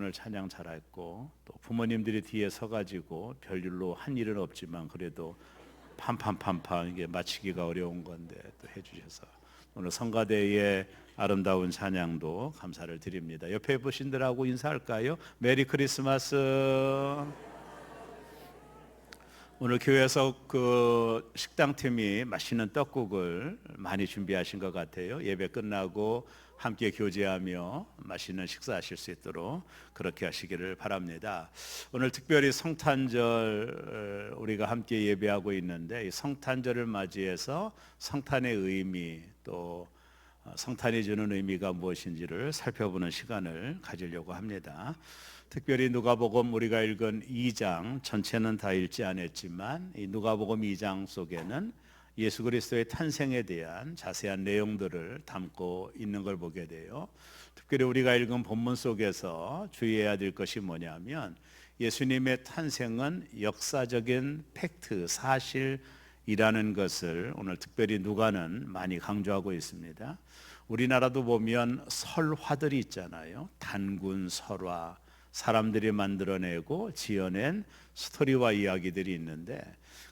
오늘 찬양 잘했고, 또 부모님들이 뒤에 서가지고 별일로 한 일은 없지만 그래도 판판판판 이게 마치기가 어려운 건데 또 해주셔서 오늘 성가대의 아름다운 찬양도 감사를 드립니다. 옆에 보신들하고 인사할까요? 메리 크리스마스. 오늘 교회에서 그 식당팀이 맛있는 떡국을 많이 준비하신 것 같아요. 예배 끝나고 함께 교제하며 맛있는 식사하실 수 있도록 그렇게 하시기를 바랍니다. 오늘 특별히 성탄절 우리가 함께 예배하고 있는데, 이 성탄절을 맞이해서 성탄의 의미, 또 성탄이 주는 의미가 무엇인지를 살펴보는 시간을 가지려고 합니다. 특별히 누가복음 우리가 읽은 2장 전체는 다 읽지 않았지만, 이 누가복음 2장 속에는 예수 그리스도의 탄생에 대한 자세한 내용들을 담고 있는 걸 보게 돼요. 특별히 우리가 읽은 본문 속에서 주의해야 될 것이 뭐냐면, 예수님의 탄생은 역사적인 팩트, 사실이라는 것을 오늘 특별히 누가는 많이 강조하고 있습니다. 우리나라도 보면 설화들이 있잖아요. 단군 설화, 사람들이 만들어내고 지어낸 스토리와 이야기들이 있는데,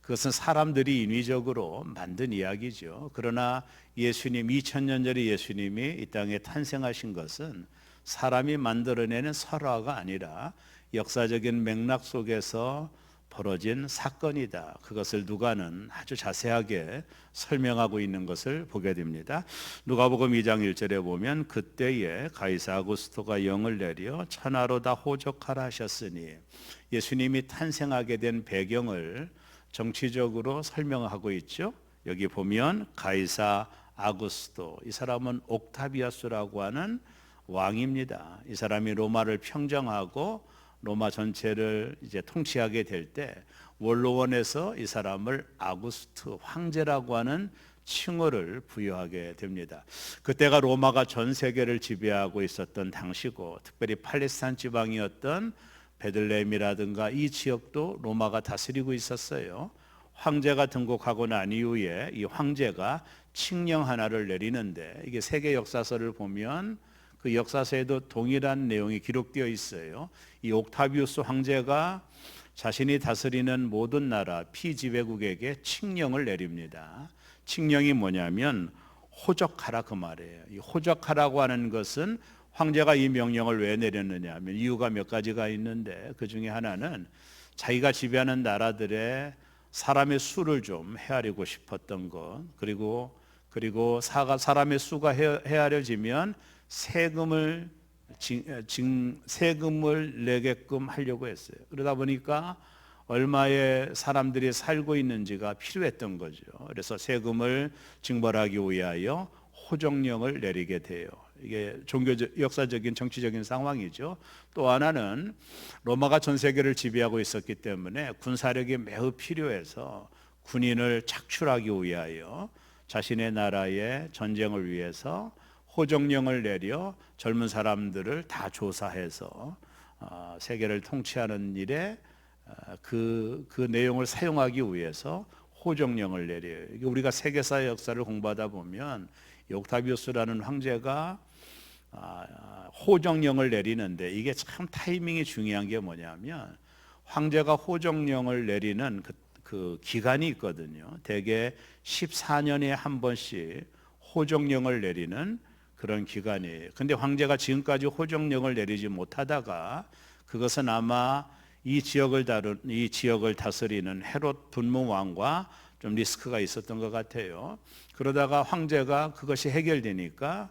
그것은 사람들이 인위적으로 만든 이야기죠. 그러나 예수님, 2000년 전에 예수님이 이 땅에 탄생하신 것은 사람이 만들어내는 설화가 아니라 역사적인 맥락 속에서 벌어진 사건이다. 그것을 누가는 아주 자세하게 설명하고 있는 것을 보게 됩니다. 누가복음 2장 1절에 보면, 그때에 가이사 아구스토가 영을 내려 천하로 다 호적하라 하셨으니, 예수님이 탄생하게 된 배경을 정치적으로 설명하고 있죠. 여기 보면 가이사 아구스토, 이 사람은 옥타비아스라고 하는 왕입니다. 이 사람이 로마를 평정하고 로마 전체를 이제 통치하게 될 때 원로원에서 이 사람을 아구스트 황제라고 하는 칭호를 부여하게 됩니다. 그때가 로마가 전 세계를 지배하고 있었던 당시고, 특별히 팔레스타인 지방이었던 베들레헴이라든가 이 지역도 로마가 다스리고 있었어요. 황제가 등극하고 난 이후에 이 황제가 칙령 하나를 내리는데, 이게 세계 역사서를 보면 그 역사서에도 동일한 내용이 기록되어 있어요. 이 옥타비우스 황제가 자신이 다스리는 모든 나라 피지배국에게 칙령을 내립니다. 칙령이 뭐냐면 호적하라, 그 말이에요. 이 호적하라고 하는 것은, 황제가 이 명령을 왜 내렸느냐 하면 이유가 몇 가지가 있는데, 그 중에 하나는 자기가 지배하는 나라들의 사람의 수를 좀 헤아리고 싶었던 것, 그리고 사람의 수가 헤아려지면 세금을 내게끔 하려고 했어요. 그러다 보니까 얼마의 사람들이 살고 있는지가 필요했던 거죠. 그래서 세금을 징벌하기 위하여 호적령을 내리게 돼요. 이게 종교적, 역사적인, 정치적인 상황이죠. 또 하나는 로마가 전 세계를 지배하고 있었기 때문에 군사력이 매우 필요해서 군인을 착출하기 위하여 자신의 나라의 전쟁을 위해서 호적령을 내려 젊은 사람들을 다 조사해서 세계를 통치하는 일에 그 내용을 사용하기 위해서 호적령을 내려요. 우리가 세계사의 역사를 공부하다 보면 옥타비우스라는 황제가 호적령을 내리는데, 이게 참 타이밍이 중요한 게 뭐냐면, 황제가 호적령을 내리는 그 기간이 있거든요. 대개 14년에 한 번씩 호적령을 내리는 그런 기간이에요. 근데 황제가 지금까지 호적령을 내리지 못하다가, 그것은 아마 이 지역을 다스리는 헤롯 분문 왕과 좀 리스크가 있었던 것 같아요. 그러다가 황제가 그것이 해결되니까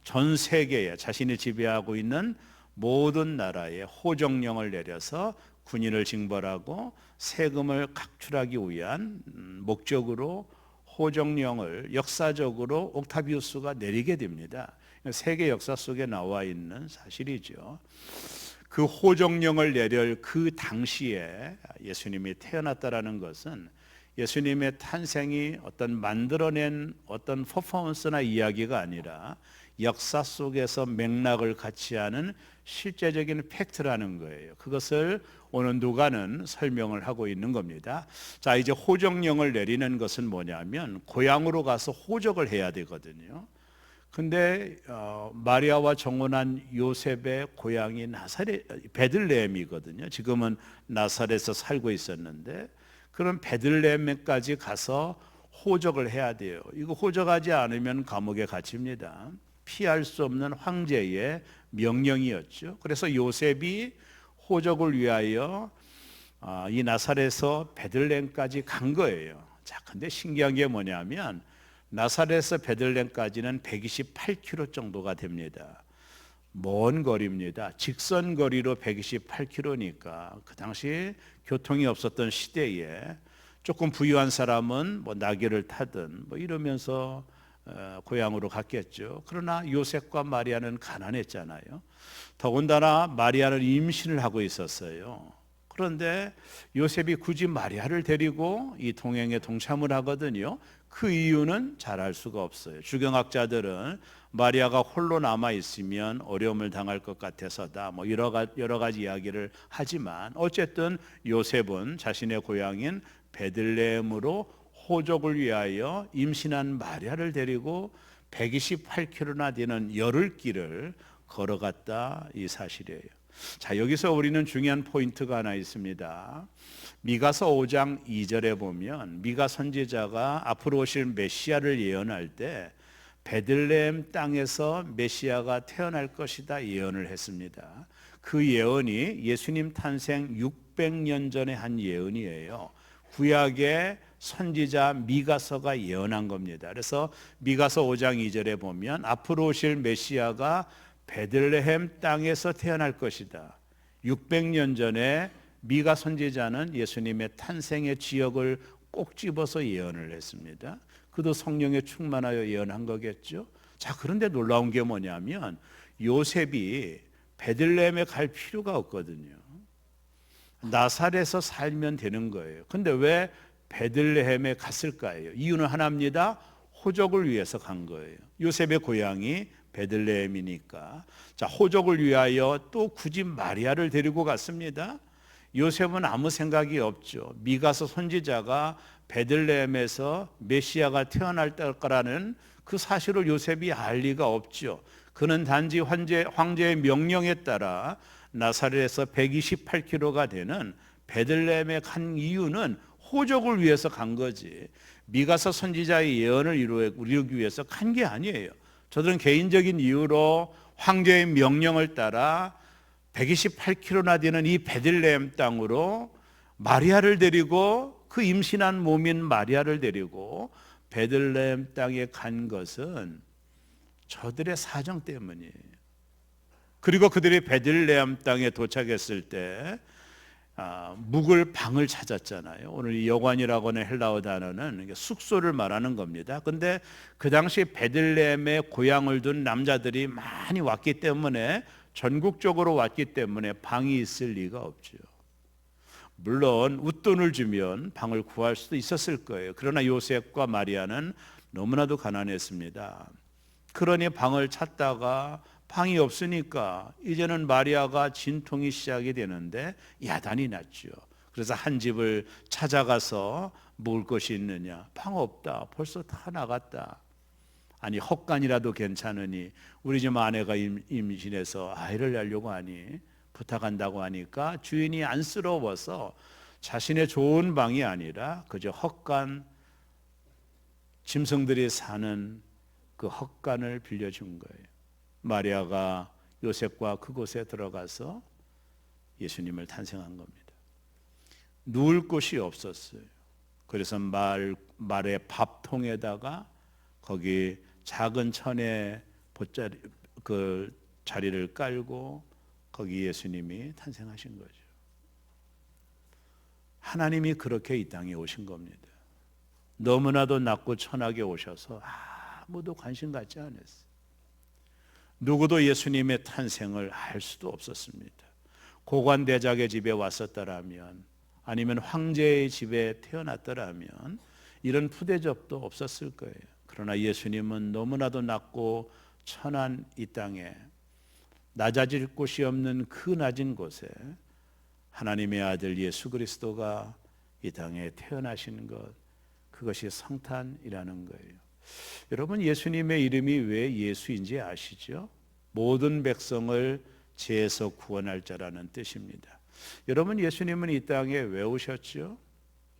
전 세계에 자신이 지배하고 있는 모든 나라에 호적령을 내려서 군인을 징벌하고 세금을 각출하기 위한 목적으로 호적령을 역사적으로 옥타비우스가 내리게 됩니다. 세계 역사 속에 나와 있는 사실이죠. 그 호적령을 내릴 그 당시에 예수님이 태어났다라는 것은, 예수님의 탄생이 어떤 만들어낸 어떤 퍼포먼스나 이야기가 아니라 역사 속에서 맥락을 같이 하는 실제적인 팩트라는 거예요. 그것을 오늘 누가는 설명을 하고 있는 겁니다. 자, 이제 호적령을 내리는 것은 뭐냐면 고향으로 가서 호적을 해야 되거든요. 근데 마리아와 정혼한 요셉의 고향이 나사렛 베들레헴이거든요. 지금은 나사렛에서 살고 있었는데 그런 베들레헴까지 가서 호적을 해야 돼요. 이거 호적하지 않으면 감옥에 갇힙니다. 피할 수 없는 황제의 명령이었죠. 그래서 요셉이 호적을 위하여 이 나사렛에서 베들레헴까지 간 거예요. 자, 근데 신기한 게 뭐냐면 나사렛에서 베들레헴까지는 128km 정도가 됩니다. 먼 거리입니다. 직선 거리로 128km니까 그 당시 교통이 없었던 시대에 조금 부유한 사람은 뭐 나귀를 타든 뭐 이러면서 고향으로 갔겠죠. 그러나 요셉과 마리아는 가난했잖아요. 더군다나 마리아는 임신을 하고 있었어요. 그런데 요셉이 굳이 마리아를 데리고 이 동행에 동참을 하거든요. 그 이유는 잘 알 수가 없어요. 주경학자들은 마리아가 홀로 남아 있으면 어려움을 당할 것 같아서다. 뭐 여러 가지 이야기를 하지만 어쨌든 요셉은 자신의 고향인 베들레헴으로 호적을 위하여 임신한 마리아를 데리고 128km나 되는 열흘길을 걸어갔다 이 사실이에요. 자, 여기서 우리는 중요한 포인트가 하나 있습니다. 미가서 5장 2절에 보면 미가 선지자가 앞으로 오실 메시아를 예언할 때 베들레헴 땅에서 메시아가 태어날 것이다 예언을 했습니다. 그 예언이 예수님 탄생 600년 전에 한 예언이에요. 구약의 선지자 미가서가 예언한 겁니다. 그래서 미가서 5장 2절에 보면 앞으로 오실 메시아가 베들레헴 땅에서 태어날 것이다. 600년 전에 미가 선지자는 예수님의 탄생의 지역을 꼭 집어서 예언을 했습니다. 그도 성령에 충만하여 예언한 거겠죠. 자, 그런데 놀라운 게 뭐냐면 요셉이 베들레헴에 갈 필요가 없거든요. 나사렛에서 살면 되는 거예요. 근데 왜 베들레헴에 갔을까요? 이유는 하나입니다. 호적을 위해서 간 거예요. 요셉의 고향이 베들레헴이니까. 자, 호적을 위하여 또 굳이 마리아를 데리고 갔습니다. 요셉은 아무 생각이 없죠. 미가서 선지자가 베들레헴에서 메시아가 태어날 거라는 그 사실을 요셉이 알 리가 없죠. 그는 단지 황제의 명령에 따라 나사렛에서 128km가 되는 베들레헴에 간 이유는 호적을 위해서 간 거지. 미가서 선지자의 예언을 이루기 위해서 간 게 아니에요. 저들은 개인적인 이유로 황제의 명령을 따라 128km나 되는 이 베들레헴 땅으로 마리아를 데리고 그 임신한 몸인 마리아를 데리고 베들레헴 땅에 간 것은 저들의 사정 때문이에요. 그리고 그들이 베들레헴 땅에 도착했을 때 묵을 방을 찾았잖아요. 오늘 이 여관이라고 하는 헬라어 단어는 숙소를 말하는 겁니다. 근데 그 당시 베들레헴에 고향을 둔 남자들이 많이 왔기 때문에 전국적으로 왔기 때문에 방이 있을 리가 없죠. 물론 웃돈을 주면 방을 구할 수도 있었을 거예요. 그러나 요셉과 마리아는 너무나도 가난했습니다. 그러니 방을 찾다가 방이 없으니까 이제는 마리아가 진통이 시작이 되는데 야단이 났죠. 그래서 한 집을 찾아가서 먹을 것이 있느냐? 방 없다. 벌써 다 나갔다. 아니 헛간이라도 괜찮으니 우리 집 아내가 임신해서 아이를 낳으려고 하니 부탁한다고 하니까 주인이 안쓰러워서 자신의 좋은 방이 아니라 그저 헛간 짐승들이 사는 그 헛간을 빌려준 거예요. 마리아가 요셉과 그곳에 들어가서 예수님을 탄생한 겁니다. 누울 곳이 없었어요. 그래서 말의 밥통에다가 거기 작은 천에 그 자리를 깔고 거기 예수님이 탄생하신 거죠. 하나님이 그렇게 이 땅에 오신 겁니다. 너무나도 낮고 천하게 오셔서 아무도 관심 갖지 않았어요. 누구도 예수님의 탄생을 알 수도 없었습니다. 고관대작의 집에 왔었더라면 아니면 황제의 집에 태어났더라면 이런 푸대접도 없었을 거예요. 그러나 예수님은 너무나도 낮고 천한 이 땅에 낮아질 곳이 없는 그 낮은 곳에 하나님의 아들 예수 그리스도가 이 땅에 태어나시는 것, 그것이 성탄이라는 거예요. 여러분, 예수님의 이름이 왜 예수인지 아시죠? 모든 백성을 죄에서 구원할 자라는 뜻입니다. 여러분, 예수님은 이 땅에 왜 오셨죠?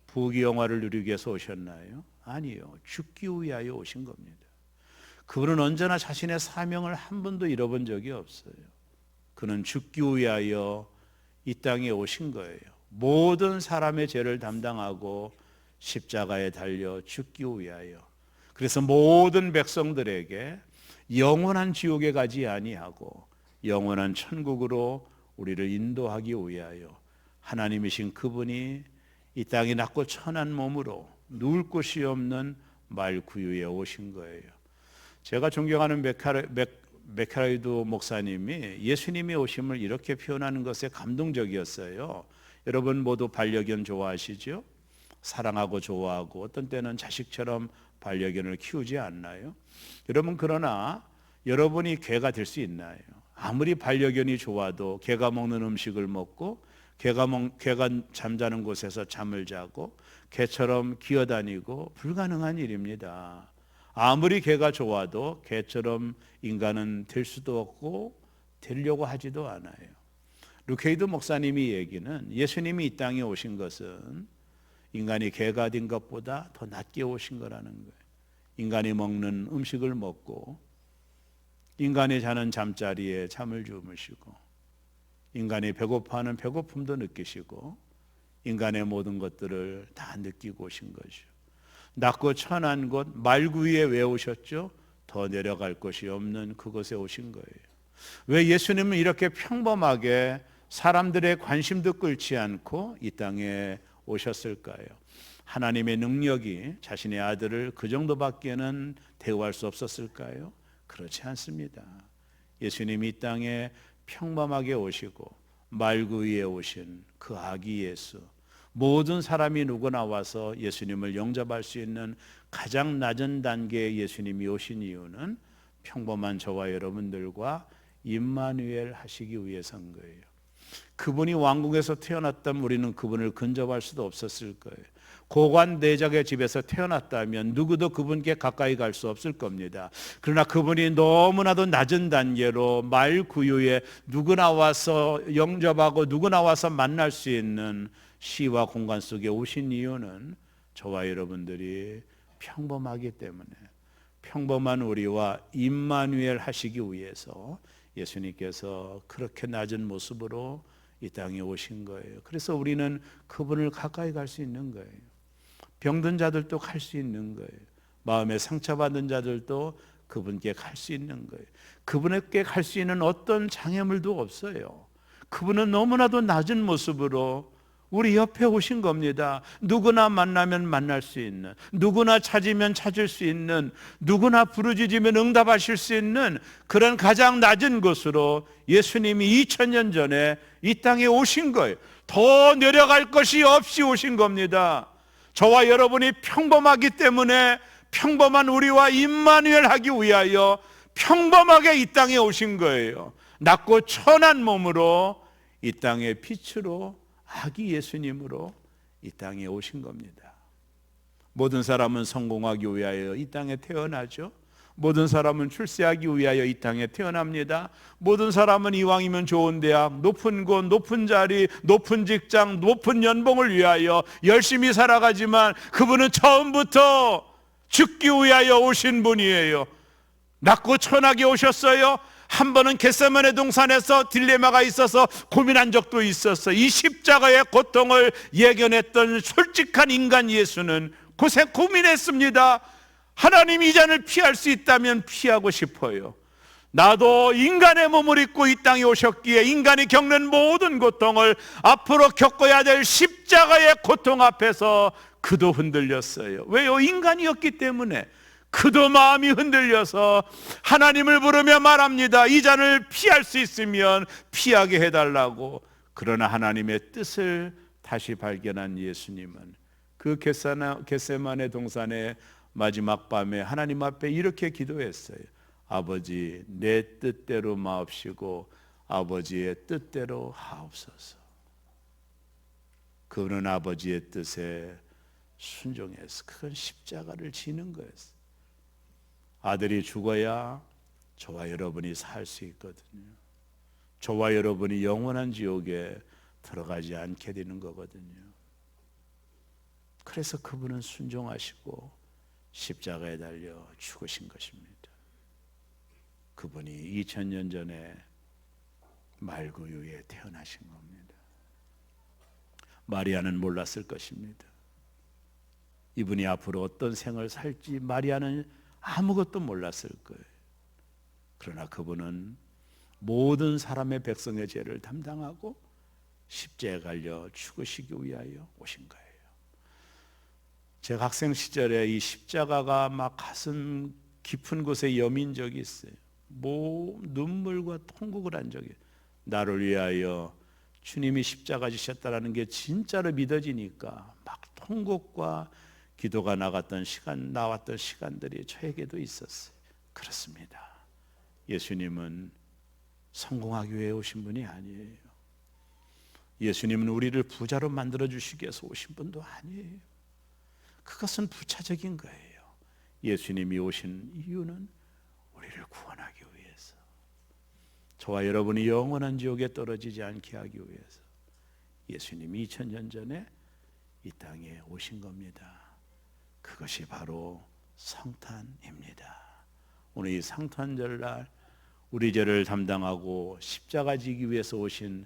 부귀영화를 누리기 위해서 오셨나요? 아니요. 죽기 위하여 오신 겁니다. 그분은 언제나 자신의 사명을 한 번도 잃어본 적이 없어요. 그는 죽기 위하여 이 땅에 오신 거예요. 모든 사람의 죄를 담당하고 십자가에 달려 죽기 위하여. 그래서 모든 백성들에게 영원한 지옥에 가지 아니하고 영원한 천국으로 우리를 인도하기 위하여 하나님이신 그분이 이 땅에 낮고 천한 몸으로 누울 곳이 없는 말구유에 오신 거예요. 제가 존경하는 메카라이드 목사님이 예수님의 오심을 이렇게 표현하는 것에 감동적이었어요. 여러분 모두 반려견 좋아하시죠? 사랑하고 좋아하고 어떤 때는 자식처럼 반려견을 키우지 않나요? 여러분, 그러나 여러분이 개가 될 수 있나요? 아무리 반려견이 좋아도 개가 먹는 음식을 먹고 개가 잠자는 곳에서 잠을 자고 개처럼 기어다니고 불가능한 일입니다. 아무리 개가 좋아도 개처럼 인간은 될 수도 없고 되려고 하지도 않아요. 루케이드 목사님이 얘기는 예수님이 이 땅에 오신 것은 인간이 개가 된 것보다 더 낮게 오신 거라는 거예요. 인간이 먹는 음식을 먹고 인간이 자는 잠자리에 잠을 주무시고 인간이 배고파하는 배고픔도 느끼시고 인간의 모든 것들을 다 느끼고 오신 거죠. 낮고 천한 곳 말구유에 왜 오셨죠? 더 내려갈 곳이 없는 그곳에 오신 거예요. 왜 예수님은 이렇게 평범하게 사람들의 관심도 끌지 않고 이 땅에 오셨을까요? 하나님의 능력이 자신의 아들을 그 정도밖에는 대우할 수 없었을까요? 그렇지 않습니다. 예수님이 이 땅에 평범하게 오시고 말구유에 오신 그 아기 예수, 모든 사람이 누구나 와서 예수님을 영접할 수 있는 가장 낮은 단계의 예수님이 오신 이유는 평범한 저와 여러분들과 임마누엘 하시기 위해서인 거예요. 그분이 왕궁에서 태어났다면 우리는 그분을 근접할 수도 없었을 거예요. 고관대적의 집에서 태어났다면 누구도 그분께 가까이 갈 수 없을 겁니다. 그러나 그분이 너무나도 낮은 단계로 말구유에 누구나 와서 영접하고 누구나 와서 만날 수 있는 시와 공간 속에 오신 이유는 저와 여러분들이 평범하기 때문에, 평범한 우리와 임마누엘 하시기 위해서 예수님께서 그렇게 낮은 모습으로 이 땅에 오신 거예요. 그래서 우리는 그분을 가까이 갈 수 있는 거예요. 병든 자들도 갈 수 있는 거예요. 마음에 상처받은 자들도 그분께 갈 수 있는 거예요. 그분께 갈 수 있는 어떤 장애물도 없어요. 그분은 너무나도 낮은 모습으로 우리 옆에 오신 겁니다. 누구나 만나면 만날 수 있는, 누구나 찾으면 찾을 수 있는, 누구나 부르짖으면 응답하실 수 있는 그런 가장 낮은 곳으로 예수님이 2000년 전에 이 땅에 오신 거예요. 더 내려갈 것이 없이 오신 겁니다. 저와 여러분이 평범하기 때문에 평범한 우리와 임마누엘 하기 위하여 평범하게 이 땅에 오신 거예요. 낮고 천한 몸으로 이 땅의 빛으로 아기 예수님으로 이 땅에 오신 겁니다. 모든 사람은 성공하기 위하여 이 땅에 태어나죠. 모든 사람은 출세하기 위하여 이 땅에 태어납니다. 모든 사람은 이왕이면 좋은 대학, 높은 곳, 높은 자리, 높은 직장, 높은 연봉을 위하여 열심히 살아가지만 그분은 처음부터 죽기 위하여 오신 분이에요. 낮고 천하게 오셨어요. 한 번은 겟세마네 동산에서 딜레마가 있어서 고민한 적도 있었어요. 이 십자가의 고통을 예견했던 솔직한 인간 예수는 고민했습니다. 하나님 이 잔을 피할 수 있다면 피하고 싶어요. 나도 인간의 몸을 입고 이 땅에 오셨기에 인간이 겪는 모든 고통을 앞으로 겪어야 될 십자가의 고통 앞에서 그도 흔들렸어요. 왜요? 인간이었기 때문에. 그도 마음이 흔들려서 하나님을 부르며 말합니다. 이 잔을 피할 수 있으면 피하게 해달라고. 그러나 하나님의 뜻을 다시 발견한 예수님은 그 겟세마네 동산의 마지막 밤에 하나님 앞에 이렇게 기도했어요. 아버지, 내 뜻대로 마옵시고 아버지의 뜻대로 하옵소서. 그는 아버지의 뜻에 순종해서 큰 십자가를 지는 거였어요. 아들이 죽어야 저와 여러분이 살 수 있거든요. 저와 여러분이 영원한 지옥에 들어가지 않게 되는 거거든요. 그래서 그분은 순종하시고 십자가에 달려 죽으신 것입니다. 그분이 2000년 전에 말구유에 태어나신 겁니다. 마리아는 몰랐을 것입니다. 이분이 앞으로 어떤 생을 살지 마리아는 아무것도 몰랐을 거예요. 그러나 그분은 모든 사람의 백성의 죄를 담당하고 십자가에 갈려 죽으시기 위하여 오신 거예요. 제가 학생 시절에 이 십자가가 막 가슴 깊은 곳에 여민 적이 있어요. 눈물과 통곡을 한 적이, 나를 위하여 주님이 십자가 지셨다라는 게 진짜로 믿어지니까 막 통곡과 기도가 나왔던 시간들이 저에게도 있었어요. 그렇습니다. 예수님은 성공하기 위해 오신 분이 아니에요. 예수님은 우리를 부자로 만들어 주시기 위해서 오신 분도 아니에요. 그것은 부차적인 거예요. 예수님이 오신 이유는 우리를 구원하기 위해서, 저와 여러분이 영원한 지옥에 떨어지지 않게 하기 위해서 예수님이 2000년 전에 이 땅에 오신 겁니다. 그것이 바로 성탄입니다. 오늘 이 성탄절날 우리 죄를 담당하고 십자가 지기 위해서 오신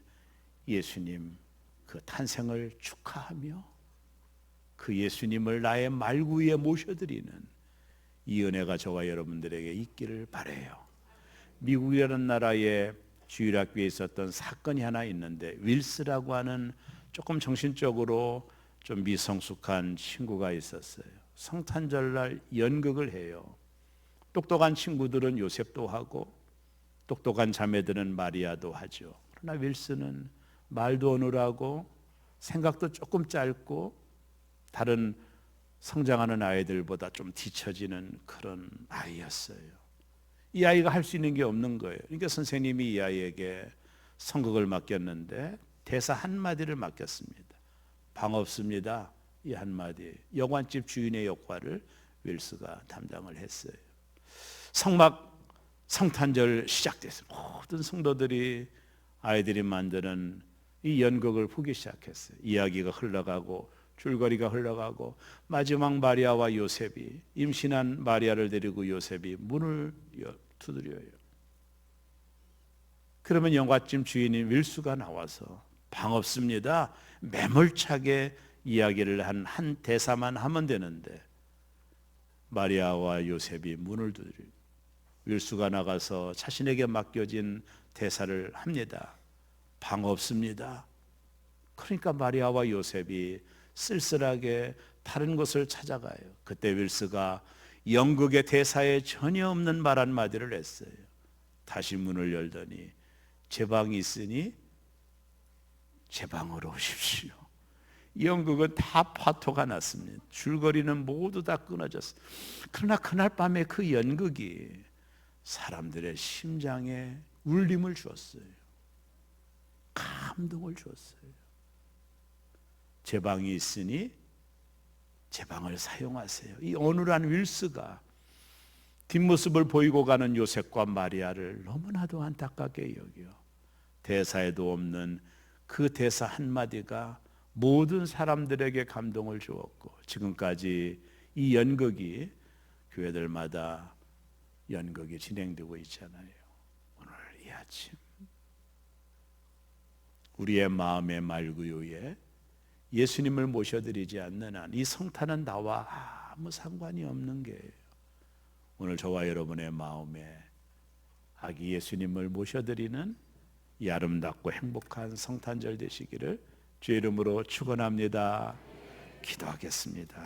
예수님, 그 탄생을 축하하며 그 예수님을 나의 말구 위에 모셔드리는 이 은혜가 저와 여러분들에게 있기를 바라요. 미국이라는 나라에 주일학교에 있었던 사건이 하나 있는데, 윌스라고 하는 조금 정신적으로 좀 미성숙한 친구가 있었어요. 성탄절날 연극을 해요. 똑똑한 친구들은 요셉도 하고 똑똑한 자매들은 마리아도 하죠. 그러나 윌스는 말도 어눌하고 생각도 조금 짧고 다른 성장하는 아이들보다 좀 뒤처지는 그런 아이였어요. 이 아이가 할 수 있는 게 없는 거예요. 그러니까 선생님이 이 아이에게 선곡을 맡겼는데 대사 한마디를 맡겼습니다. 반갑습니다. 이 한마디. 여관집 주인의 역할을 윌스가 담당을 했어요. 성탄절 시작됐어요. 모든 성도들이 아이들이 만드는 이 연극을 보기 시작했어요. 이야기가 흘러가고 줄거리가 흘러가고 마지막 마리아와 요셉이, 임신한 마리아를 데리고 요셉이 문을 두드려요. 그러면 영화집 주인인 윌수가 나와서 반갑습니다. 매몰차게 이야기를 한 대사만 하면 되는데 마리아와 요셉이 문을 두드려요. 윌수가 나가서 자신에게 맡겨진 대사를 합니다. 반갑습니다. 그러니까 마리아와 요셉이 쓸쓸하게 다른 곳을 찾아가요. 그때 윌스가 연극의 대사에 전혀 없는 말 한마디를 했어요. 다시 문을 열더니 제 방이 있으니 제 방으로 오십시오. 연극은 다 파토가 났습니다. 줄거리는 모두 다 끊어졌어요. 그러나 그날 밤에 그 연극이 사람들의 심장에 울림을 주었어요. 감동을 주었어요. 제 방이 있으니 제 방을 사용하세요. 이 어눌한 윌스가 뒷모습을 보이고 가는 요셉과 마리아를 너무나도 안타깝게 여겨 대사에도 없는 그 대사 한마디가 모든 사람들에게 감동을 주었고, 지금까지 이 연극이 교회들마다 연극이 진행되고 있잖아요. 오늘 이 아침 우리의 마음의 말구유에 예수님을 모셔드리지 않는 한 이 성탄은 나와 아무 상관이 없는 게예요. 오늘 저와 여러분의 마음에 아기 예수님을 모셔드리는 이 아름답고 행복한 성탄절 되시기를 주의 이름으로 축원합니다. 기도하겠습니다.